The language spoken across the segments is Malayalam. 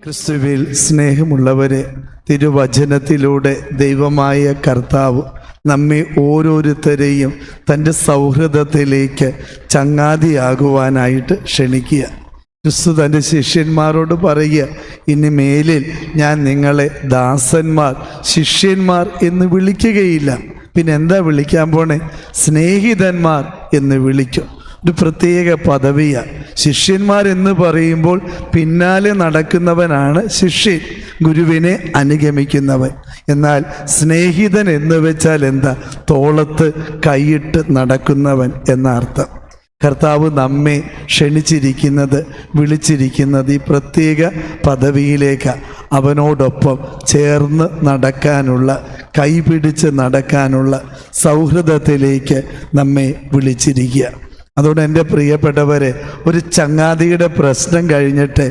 ക്രിസ്തുവിൽ സ്നേഹമുള്ളവരെ, തിരുവചനത്തിലൂടെ ദൈവമായ കർത്താവ് നമ്മെ ഓരോരുത്തരെയും തൻ്റെ സൗഹൃദത്തിലേക്ക് ചങ്ങാതിയാകുവാനായിട്ട് ക്ഷണിക്കുക. ക്രിസ്തു തൻ്റെ ശിഷ്യന്മാരോട് പറയുക, ഇനി മേലിൽ ഞാൻ നിങ്ങളെ ദാസന്മാർ, ശിഷ്യന്മാർ എന്ന് വിളിക്കുകയില്ല. പിന്നെ എന്താ വിളിക്കാൻ പോണേ? സ്നേഹിതന്മാർ എന്ന് വിളിക്കും. ഒരു പ്രത്യേക പദവിയാണ്. ശിഷ്യന്മാരെന്ന് പറയുമ്പോൾ പിന്നാലെ നടക്കുന്നവനാണ് ശിഷ്യൻ, ഗുരുവിനെ അനുഗമിക്കുന്നവൻ. എന്നാൽ സ്നേഹിതൻ എന്ന് വെച്ചാൽ എന്താ? തോളത്ത് കൈയിട്ട് നടക്കുന്നവൻ എന്ന അർത്ഥം. കർത്താവ് നമ്മെ ക്ഷണിച്ചിരിക്കുന്നത്, വിളിച്ചിരിക്കുന്നത് ഈ പ്രത്യേക പദവിയിലേക്കാണ്. അവനോടൊപ്പം ചേർന്ന് നടക്കാനുള്ള, കൈപിടിച്ച് നടക്കാനുള്ള സൗഹൃദത്തിലേക്ക് നമ്മെ വിളിച്ചിരിക്കുക. അതുകൊണ്ട് എൻ്റെ പ്രിയപ്പെട്ടവരെ, ഒരു ചങ്ങാതിയുടെ പ്രശ്നം കഴിഞ്ഞിട്ട്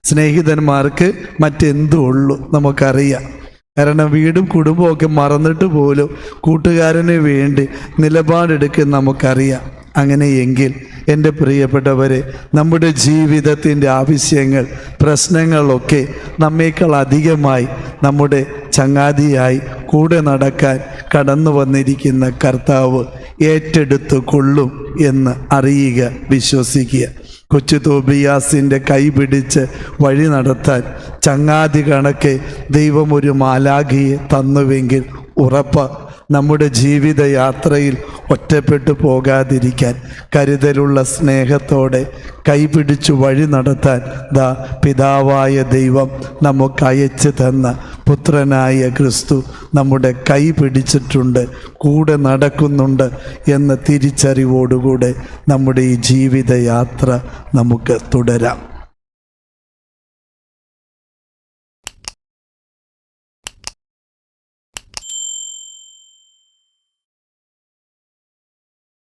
സ്നേഹിതന്മാർക്ക് മറ്റെന്തും ഉള്ളൂ നമുക്കറിയാം. കാരണം വീടും കുടുംബമൊക്കെ മറന്നിട്ട് പോലും കൂട്ടുകാരന് വേണ്ടി നിലപാടെടുക്കുന്ന നമുക്കറിയാം. അങ്ങനെയെങ്കിൽ എൻ്റെ പ്രിയപ്പെട്ടവരെ, നമ്മുടെ ജീവിതത്തിൻ്റെ ആവശ്യങ്ങൾ, പ്രശ്നങ്ങളൊക്കെ നമ്മേക്കാൾ അധികമായി നമ്മുടെ ചങ്ങാതിയായി കൂടെ നടക്കാൻ കടന്നു വന്നിരിക്കുന്ന കർത്താവ് ഏറ്റെടുത്തു കൊള്ളും എന്ന് അറിയുക, വിശ്വസിക്കുക. കൊച്ചു തോബിയാസിൻ്റെ കൈ പിടിച്ച് വഴി നടത്താൻ ചങ്ങാതി കണക്കെ ദൈവം ഒരു മാലാഖയെ തന്നുവെങ്കിൽ ഉറപ്പ് നമ്മുടെ ജീവിതയാത്രയിൽ ഒറ്റപ്പെട്ടു പോകാതിരിക്കാൻ കരുതലുള്ള സ്നേഹത്തോടെ കൈപിടിച്ചു വഴി നടത്താൻ പിതാവായ ദൈവം നമുക്ക് അയച്ചു തന്ന പുത്രനായ ക്രിസ്തു നമ്മുടെ കൈ പിടിച്ചിട്ടുണ്ട്, കൂടെ നടക്കുന്നുണ്ട് എന്ന തിരിച്ചറിവോടുകൂടെ നമ്മുടെ ഈ ജീവിതയാത്ര നമുക്ക് തുടരാം.